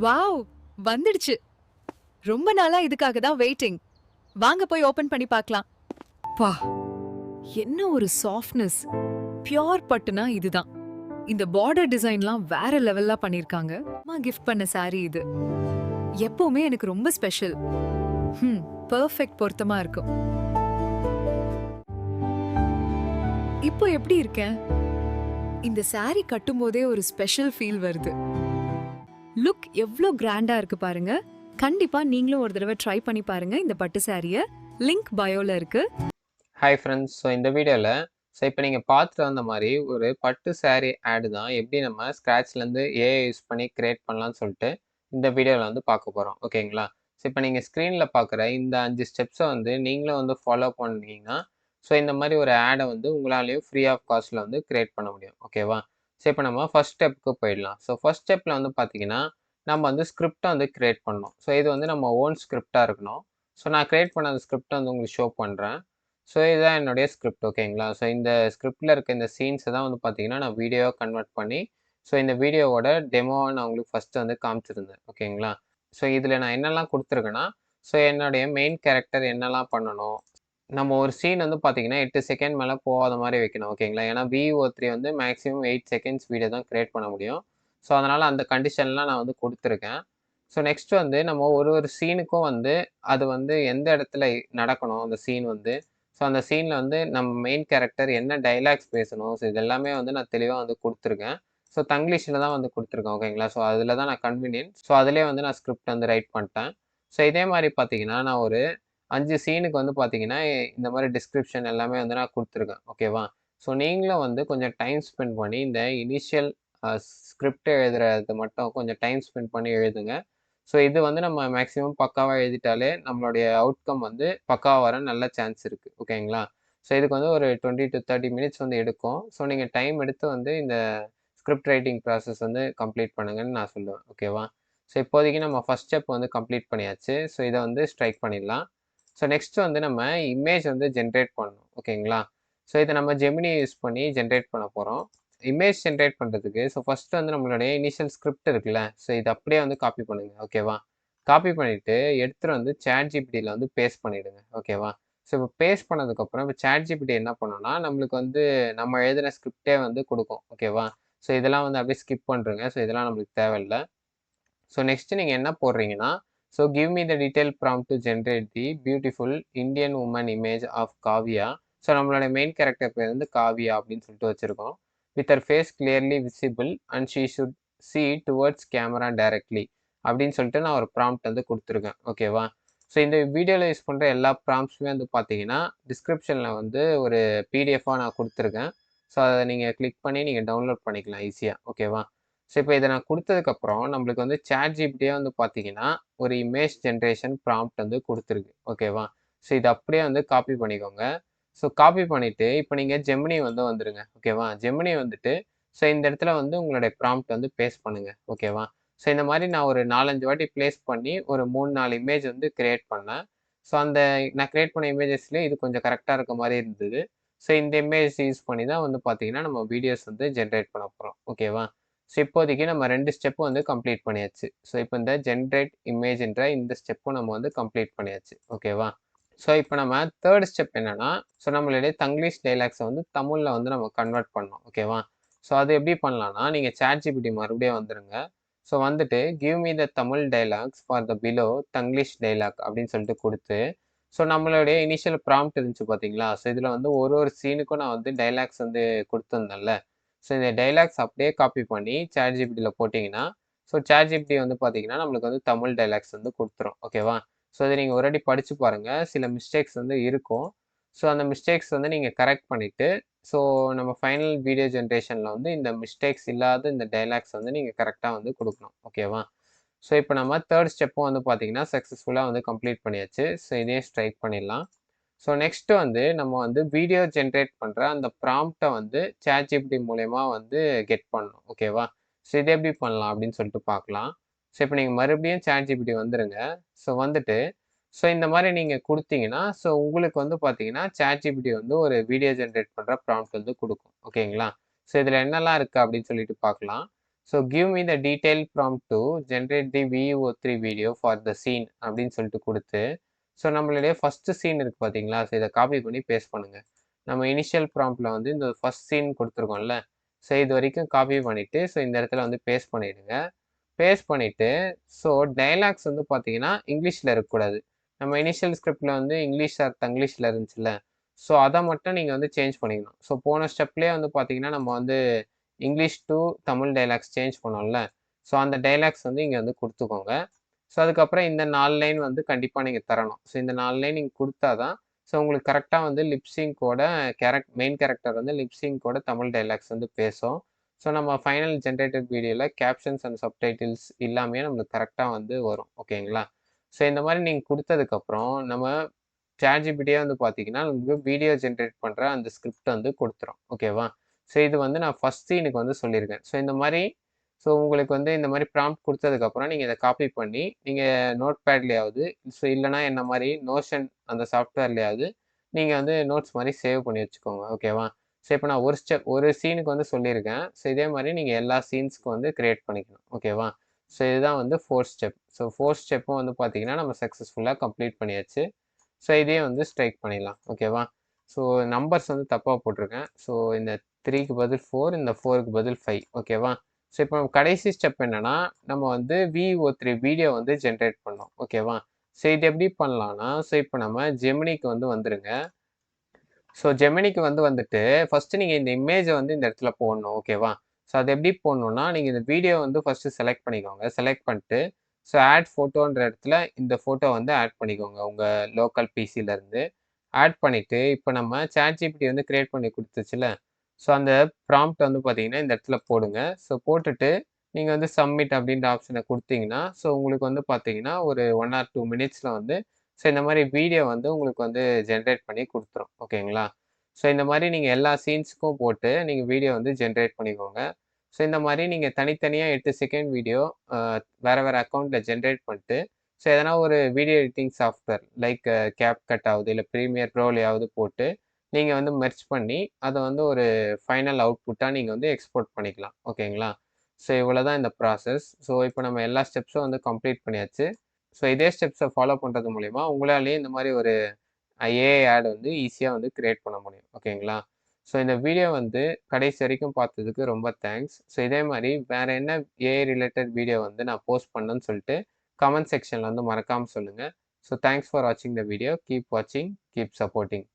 Wow! வந்துடுச்சு. ரொம்ப நாளா இதுக்காக தான் வெயிட்டிங். வாங்க போய் ஓபன் பண்ணி பார்க்கலாம். பா! என்ன ஒரு சாஃப்ட்னஸ். பியூர் பட்டுனா இதுதான். இந்த பார்டர் டிசைன்லாம் வேற லெவல்ல பண்ணிருக்காங்க. அம்மா கிஃப்ட் பண்ண saree இது. எப்பவுமே எனக்கு ரொம்ப ஸ்பெஷல். பெர்ஃபெக்ட் பொருத்தமா இருக்கும். இப்போ எப்படி இருக்கேன்? இந்த saree கட்டும்போதே ஒரு ஸ்பெஷல் ஃபீல் வருது. லுக் எவ்ளோ கிராண்டா இருக்கு பாருங்க. கண்டிப்பா நீங்களும் ஒரு தடவை ட்ரை பண்ணி பாருங்க இந்த பட்டு சாரிய. லிங்க் பயோல இருக்கு. Hi friends. ஸோ இந்த வீடியோவில் இப்போ நீங்கள் பார்த்துட்டு வந்த மாதிரி ஒரு பட்டு saree ஆடு தான் எப்படி நம்ம ஸ்க்ராட்ச்லேருந்து ஏஐ யூஸ் பண்ணி க்ரியேட் பண்ணலாம்னு சொல்லிட்டு இந்த வீடியோவில் வந்து பார்க்க போகிறோம். ஓகேங்களா? ஸோ இப்போ நீங்கள் ஸ்க்ரீனில் பார்க்குற இந்த 5 ஸ்டெப்ஸை வந்து நீங்களும் வந்து ஃபாலோ பண்ணீங்கன்னா ஸோ இந்த மாதிரி ஒரு ஆடை வந்து உங்களாலேயும் ஃப்ரீ ஆஃப் காஸ்ட்டில் வந்து க்ரியேட் பண்ண முடியும். ஓகேவா? ஸோ இப்போ நம்ம ஃபர்ஸ்ட் ஸ்டெப்புக்கு போயிடலாம். ஸோ ஃபர்ஸ்ட் ஸ்டெப்பில் வந்து பார்த்தீங்கன்னா நம்ம வந்து ஸ்கிரிப்டை வந்து க்ரியேட் பண்ணணும். ஸோ இது வந்து நம்ம ஓன் ஸ்கிரிப்டாக இருக்கணும். ஸோ நான் க்ரியேட் பண்ண அந்த ஸ்கிரிப்டை வந்து உங்களுக்கு ஷோ பண்ணுறேன். ஸோ இதுதான் என்னுடைய ஸ்கிரிப்ட். ஓகேங்களா? ஸோ இந்த ஸ்கிரிப்டில் இருக்க இந்த சீன்ஸை தான் வந்து பார்த்தீங்கன்னா நான் வீடியோவாக கன்வெர்ட் பண்ணி ஸோ இந்த வீடியோவோட டெமோவை நான் உங்களுக்கு ஃபஸ்ட்டு வந்து காமிச்சிருந்தேன். ஓகேங்களா? ஸோ இதில் நான் என்னெல்லாம் கொடுத்துருக்கேன்னா ஸோ என்னுடைய மெயின் கேரக்டர் என்னெல்லாம் பண்ணணும், நம்ம ஒரு சீன் வந்து பார்த்தீங்கன்னா 8 செகண்ட் மேலே போகாத மாதிரி வைக்கணும். ஓகேங்களா? ஏன்னா VO3 வந்து மேக்ஸிமம் 8 செகண்ட்ஸ் வீடியோ தான் கிரியேட் பண்ண முடியும். ஸோ அதனால் அந்த கண்டிஷன்லாம் நான் வந்து கொடுத்துருக்கேன். ஸோ நெக்ஸ்ட் வந்து நம்ம ஒரு ஒரு சீனுக்கும் வந்து அது வந்து எந்த இடத்துல நடக்கணும் அந்த சீன் வந்து. ஸோ அந்த சீனில் வந்து நம்ம மெயின் கேரக்டர் என்ன டைலாக்ஸ் பேசணும். ஸோ இது எல்லாமே வந்து நான் தெளிவாக வந்து கொடுத்துருக்கேன். ஸோ தங்கிலீஷில் தான் வந்து கொடுத்துருக்கேன். ஓகேங்களா? ஸோ அதில் தான் நான் கன்வீனியன்ட். ஸோ அதிலே வந்து நான் ஸ்கிரிப்ட் வந்து ரைட் பண்ணிட்டேன். ஸோ இதே மாதிரி பார்த்தீங்கன்னா நான் ஒரு 5 சீனுக்கு வந்து பார்த்தீங்கன்னா இந்த மாதிரி டிஸ்கிரிப்ஷன் எல்லாமே வந்து நான் கொடுத்துருக்கேன். ஓகேவா? ஸோ நீங்களும் வந்து கொஞ்சம் டைம் ஸ்பெண்ட் பண்ணி இந்த இனிஷியல் ஸ்கிரிப்ட் எழுதுறது மட்டும் கொஞ்சம் டைம் ஸ்பெண்ட் பண்ணி எழுதுங்க. ஸோ இது வந்து நம்ம மேக்ஸிமம் பக்காவாக எழுதிட்டாலே நம்மளுடைய அவுட்கம் வந்து பக்காவா வர நல்ல சான்ஸ் இருக்குது. ஓகேங்களா? ஸோ இதுக்கு வந்து ஒரு 20 to 30 மினிட்ஸ் வந்து எடுக்கும். ஸோ நீங்கள் டைம் எடுத்து வந்து இந்த ஸ்கிரிப்ட் ரைட்டிங் ப்ராசஸ் வந்து கம்ப்ளீட் பண்ணுங்கன்னு நான் சொல்லுவேன். ஓகேவா? ஸோ இப்போதைக்கு நம்ம ஃபர்ஸ்ட் ஸ்டெப் வந்து கம்ப்ளீட் பண்ணியாச்சு. ஸோ இதை வந்து ஸ்ட்ரைக் பண்ணிடலாம். ஸோ நெக்ஸ்ட் வந்து நம்ம இமேஜ் வந்து ஜென்ரேட் பண்ணணும். ஓகேங்களா? ஸோ இதை நம்ம ஜெமினி யூஸ் பண்ணி ஜென்ரேட் பண்ண போகிறோம். இமேஜ் ஜென்ரேட் பண்ணுறதுக்கு ஸோ ஃபஸ்ட்டு வந்து நம்மளுடைய இனிஷியல் ஸ்கிரிப்ட் இருக்குல்ல, ஸோ இது அப்படியே வந்து காப்பி பண்ணுங்க. ஓகேவா? காப்பி பண்ணிவிட்டு எடுத்துகிட்டு வந்து ChatGPTயில் வந்து பேஸ்ட் பண்ணிவிடுங்க. ஓகேவா? ஸோ இப்போ பேஸ்ட் பண்ணதுக்கப்புறம் இப்போ ChatGPT என்ன பண்ணுன்னா நம்மளுக்கு வந்து நம்ம எழுதின ஸ்கிரிப்டே வந்து கொடுக்கும். ஓகேவா? ஸோ இதெல்லாம் வந்து அப்படியே ஸ்கிப் பண்ணுறேங்க. ஸோ இதெல்லாம் நம்மளுக்கு தேவையில்ல. ஸோ நெக்ஸ்ட் நீங்கள் என்ன போடுறீங்கன்னா so give me the detail prompt to generate the beautiful Indian woman image of Kavya. So நம்மளோட மெயின் கேரக்டர் பேர் வந்து காவியா அப்படின்னு சொல்லிட்டு வச்சுருக்கோம். With her face clearly visible and she should see towards camera directly அப்படின்னு சொல்லிட்டு நான் ஒரு ப்ராம்ப்ட் வந்து கொடுத்துருக்கேன். ஓகேவா? ஸோ இந்த வீடியோவில் யூஸ் பண்ணுற எல்லா ப்ராம்ப்ட்ஸுமே வந்து பார்த்தீங்கன்னா டிஸ்கிரிப்ஷனில் வந்து ஒரு பிடிஎஃபாக நான் கொடுத்துருக்கேன். ஸோ அதை நீங்கள் கிளிக் பண்ணி நீங்கள் டவுன்லோட் பண்ணிக்கலாம் ஈஸியாக. ஓகேவா? ஸோ இப்போ இதை நான் கொடுத்ததுக்கப்புறம் நம்மளுக்கு வந்து ChatGPTயே வந்து பார்த்தீங்கன்னா ஒரு இமேஜ் ஜென்ரேஷன் ப்ராம்ப்ட் வந்து கொடுத்துருக்கு. ஓகேவா? ஸோ இது அப்படியே வந்து காப்பி பண்ணிக்கோங்க. ஸோ காப்பி பண்ணிவிட்டு இப்போ நீங்கள் ஜெமினி வந்து வந்துடுங்க. ஓகேவா? ஜெமினி வந்துட்டு ஸோ இந்த இடத்துல வந்து உங்களுடைய ப்ராம்ப்ட் வந்து பேஸ்ட் பண்ணுங்கள். ஓகேவா? ஸோ இந்த மாதிரி நான் ஒரு 4, 5 வாட்டி ப்ளேஸ் பண்ணி ஒரு 3, 4 இமேஜ் வந்து கிரியேட் பண்ணேன். ஸோ அந்த நான் கிரியேட் பண்ண இமேஜஸ்லேயே இது கொஞ்சம் கரெக்டாக இருக்க மாதிரி இருந்தது. ஸோ இந்த இமேஜ் யூஸ் பண்ணி தான் வந்து பார்த்தீங்கன்னா நம்ம வீடியோஸ் வந்து ஜென்ரேட் பண்ண போகிறோம். ஓகேவா? ஸோ இப்போதைக்கு நம்ம 2 ஸ்டெப்பும் வந்து கம்ப்ளீட் பண்ணியாச்சு. ஸோ இப்போ இந்த ஜென்ரேட் இமேஜ்ன்ற இந்த ஸ்டெப்பும் நம்ம வந்து கம்ப்ளீட் பண்ணியாச்சு. ஓகேவா? ஸோ இப்போ நம்ம 3rd ஸ்டெப் என்னன்னா, ஸோ நம்மளுடைய தங்கிலீஷ் டயலாக்ஸை வந்து தமிழ்ல வந்து நம்ம கன்வெர்ட் பண்ணணும். ஓகேவா? ஸோ அது எப்படி பண்ணலாம்னா, நீங்க ChatGPT மறுபடியும் வந்துருங்க. ஸோ வந்துட்டு give me the Tamil dialogues for the below Tanglish dialogue அப்படின்னு சொல்லிட்டு குடுத்து, ஸோ நம்மளுடைய இனிஷியல் ப்ராம்ப்ட் இருந்துச்சு பார்த்தீங்களா? ஸோ இதில வந்து ஒரு ஒரு சீனுக்கும் நான் வந்து டயலாக்ஸ் வந்து குடுத்துருந்தேன்ல. ஸோ இந்த டயலாக்ஸ் அப்படியே காப்பி பண்ணி ChatGPTல போட்டிங்கன்னா, ஸோ ChatGPT வந்து பார்த்தீங்கன்னா, நம்மளுக்கு வந்து தமிழ் டயலாக்ஸ் வந்து குடுத்துரும். ஓகேவா? ஸோ இதை நீங்கள் ஒரு வாட்டி படிச்சு பாருங்க. சில மிஸ்டேக்ஸ் வந்து இருக்கும். ஸோ அந்த மிஸ்டேக்ஸ் வந்து நீங்கள் கரெக்ட் பண்ணிட்டு, ஸோ நம்ம ஃபைனல் வீடியோ ஜென்ரேஷன்ல வந்து இந்த மிஸ்டேக்ஸ் இல்லாத இந்த டயலாக்ஸ் வந்து நீங்கள் கரெக்ட்டா வந்து குடுக்கணும். ஓகேவா? ஸோ இப்போ நம்ம 3rd ஸ்டெப்பும் வந்து பார்த்தீங்கன்னா, சக்ஸஸ்ஃபுல்லா வந்து கம்ப்ளீட் பண்ணியாச்சு. ஸோ இதையும் ஸ்ட்ரைக் பண்ணிடலாம். ஸோ நெக்ஸ்ட் வந்து நம்ம வந்து வீடியோ ஜென்ரேட் பண்ற அந்த ப்ராம்ப்ட்ட வந்து ChatGPT மூலியமா வந்து கெட் பண்ணணும். ஓகேவா? ஸோ இத எப்படி பண்ணலாம் அப்படின்னு சொல்லிட்டு பார்க்கலாம். ஸோ இப்போ நீங்க மறுபடியும் ChatGPT வந்துருங்க. ஸோ வந்துட்டு ஸோ இந்த மாரி நீங்க குடுத்தீங்கன்னா, ஸோ உங்களுக்கு வந்து பார்த்தீங்கன்னா, ChatGPT வந்து ஒரு வீடியோ ஜென்ரேட் பண்ற ப்ராம்ப்ட் வந்து குடுக்கும். ஓகேங்களா? ஸோ இதுல என்னலாம் இருக்கு அப்படின்னு சொல்லிட்டு பார்க்கலாம். So give me the detail prompt to generate the VO3 video for the scene அப்படின்னு சொல்லிட்டு கொடுத்து, ஸோ நம்மளுடைய ஃபஸ்ட்டு சீன் இருக்குது பார்த்தீங்களா? ஸோ இதை காப்பி பண்ணி பேஸ்ட் பண்ணுங்கள். நம்ம இனிஷியல் ப்ராம்ப்டில் வந்து இந்த ஃபஸ்ட் சீன் கொடுத்துருக்கோம்ல, ஸோ இது வரைக்கும் காப்பி பண்ணிவிட்டு ஸோ இந்த இடத்துல வந்து பேஸ்ட் பண்ணிவிடுங்க. பேஸ்ட் பண்ணிவிட்டு ஸோ டைலாக்ஸ் வந்து பார்த்தீங்கன்னா இங்கிலீஷில் இருக்கக்கூடாது. நம்ம இனிஷியல் ஸ்கிரிப்டில் வந்து இங்கிலீஷ் ஆர் தங்கிலீஷில் இருந்துச்சுல்ல, ஸோ அதை மட்டும் நீங்கள் வந்து சேஞ்ச் பண்ணிக்கணும். ஸோ போன ஸ்டெப்லேயே வந்து பார்த்தீங்கன்னா நம்ம வந்து English to Tamil dialogues change பண்ணோம்ல, ஸோ அந்த டைலாக்ஸ் வந்து இங்கே வந்து கொடுத்துக்கோங்க. ஸோ அதுக்கப்புறம் இந்த 4 லைன் வந்து கண்டிப்பாக நீங்கள் தரணும். ஸோ இந்த 4 லைன் நீங்கள் கொடுத்தா தான் ஸோ உங்களுக்கு கரெக்டாக வந்து லிப்ஸிங்கோட மெயின் கேரக்டர் வந்து லிப்ஸிங்கோட தமிழ் டைலாக்ஸ் வந்து பேசும். ஸோ நம்ம ஃபைனல் ஜென்ரேட்டட் வீடியோவில் கேப்ஷன்ஸ் அண்ட் சப்டைட்டில்ஸ் எல்லாமே நம்மளுக்கு கரெக்டாக வந்து வரும். ஓகேங்களா? ஸோ இந்த மாதிரி நீங்கள் கொடுத்ததுக்கப்புறம் நம்ம ChatGPTயே வந்து பார்த்தீங்கன்னா நமக்கு வீடியோ ஜென்ரேட் பண்ணுற அந்த ஸ்கிரிப்ட் வந்து கொடுத்துரும். ஓகேவா? ஸோ இது வந்து நான் ஃபஸ்ட் சீனுக்கு வந்து சொல்லியிருக்கேன். ஸோ இந்த மாதிரி ஸோ உங்களுக்கு வந்து இந்த மாதிரி ப்ராம்ப்ட் கொடுத்ததுக்கப்புறம் நீங்கள் இதை காப்பி பண்ணி நீங்கள் நோட் பேட்லேயாவது ஸோ இல்லைனா என்ன மாதிரி நோஷன் அந்த சாஃப்ட்வேர்லேயாவது நீங்கள் வந்து நோட்ஸ் மாதிரி சேவ் பண்ணி வச்சுக்கோங்க. ஓகேவா? ஸோ இப்போ நான் ஒரு சீனுக்கு வந்து சொல்லியிருக்கேன். ஸோ இதே மாதிரி நீங்கள் எல்லா சீன்ஸ்க்கும் வந்து க்ரியேட் பண்ணிக்கணும். ஓகேவா? ஸோ இதுதான் வந்து 4th ஸ்டெப். ஸோ 4th ஸ்டெப்பும் வந்து பார்த்தீங்கன்னா நம்ம சக்ஸஸ்ஃபுல்லாக கம்ப்ளீட் பண்ணியாச்சு. ஸோ இதே வந்து ஸ்ட்ரைக் பண்ணிடலாம். ஓகேவா? ஸோ நம்பர்ஸ் வந்து தப்பாக போட்டிருக்கேன். ஸோ இந்த 3க்கு பதில் 4, இந்த 4க்கு பதில் 5. ஓகேவா? ஸோ இப்போ கடைசி ஸ்டெப் என்னன்னா, நம்ம வந்து VO3 வீடியோ வந்து ஜென்ரேட் பண்ணோம். ஓகேவா? ஸோ இது எப்படி பண்ணலான்னா, ஸோ இப்போ நம்ம ஜெமினிக்கு வந்து வந்துருங்க. ஸோ ஜெமினிக்கு வந்துட்டு ஃபஸ்ட்டு நீங்கள் இந்த இமேஜை வந்து இந்த இடத்துல போடணும். ஓகேவா? ஸோ அது எப்படி போடணுன்னா, நீங்கள் இந்த வீடியோ வந்து ஃபஸ்ட்டு செலக்ட் பண்ணிக்கோங்க. செலக்ட் பண்ணிட்டு ஸோ ஆட் ஃபோட்டோன்ற இடத்துல இந்த ஃபோட்டோ வந்து ஆட் பண்ணிக்கோங்க உங்கள் லோக்கல் பிசிலேருந்து. ஆட் பண்ணிவிட்டு இப்போ நம்ம ChatGPT வந்து க்ரியேட் பண்ணி கொடுத்துச்சுல, ஸோ அந்த ப்ராம்ப்ட் வந்து பார்த்தீங்கன்னா இந்த இடத்துல போடுங்க. ஸோ போட்டுட்டு நீங்கள் வந்து சப்மிட் அப்படின்ற ஆப்ஷனை கொடுத்தீங்கன்னா, ஸோ உங்களுக்கு வந்து பார்த்தீங்கன்னா ஒரு 1 ஆர் 2 மினிட்ஸில் வந்து ஸோ இந்த மாதிரி வீடியோ வந்து உங்களுக்கு வந்து ஜென்ரேட் பண்ணி கொடுத்துரும். ஓகேங்களா? ஸோ இந்த மாதிரி நீங்கள் எல்லா சீன்ஸுக்கும் போட்டு நீங்கள் வீடியோ வந்து ஜென்ரேட் பண்ணிக்கோங்க. ஸோ இந்த மாதிரி நீங்கள் தனித்தனியாக 8 செகண்ட் வீடியோ வேறு வேறு அக்கௌண்ட்டில் ஜென்ரேட் பண்ணிட்டு ஸோ எதனா ஒரு video editing software like CapCut ஆகுது இல்லை ப்ரீமியர் ப்ரோலையாவது போட்டு நீங்கள் வந்து மெர்ஜ் பண்ணி அதை வந்து ஒரு ஃபைனல் அவுட்புட்டாக நீங்கள் வந்து எக்ஸ்போர்ட் பண்ணிக்கலாம். ஓகேங்களா? ஸோ இவ்வளோ தான் இந்த ப்ராசஸ். ஸோ இப்போ நம்ம எல்லா ஸ்டெப்ஸும் வந்து கம்ப்ளீட் பண்ணியாச்சு. ஸோ இதே ஸ்டெப்ஸை ஃபாலோ பண்ணுறது மூலிமா உங்களாலேயே இந்த மாதிரி ஒரு ஏஐ ஆட் வந்து ஈஸியாக வந்து க்ரியேட் பண்ண முடியும். ஓகேங்களா? ஸோ இந்த வீடியோ வந்து கடைசி வரைக்கும் பார்த்ததுக்கு ரொம்ப தேங்க்ஸ். ஸோ இதே மாதிரி வேறு என்ன ஏஐ ரிலேட்டட் வீடியோ வந்து நான் போஸ்ட் பண்ணேன்னு சொல்லிட்டு கமெண்ட் செக்ஷனில் வந்து மறக்காமல் சொல்லுங்கள். ஸோ தேங்க்ஸ் ஃபார் வாட்சிங் த வீடியோ. கீப் வாட்சிங், கீப் சப்போர்ட்டிங்.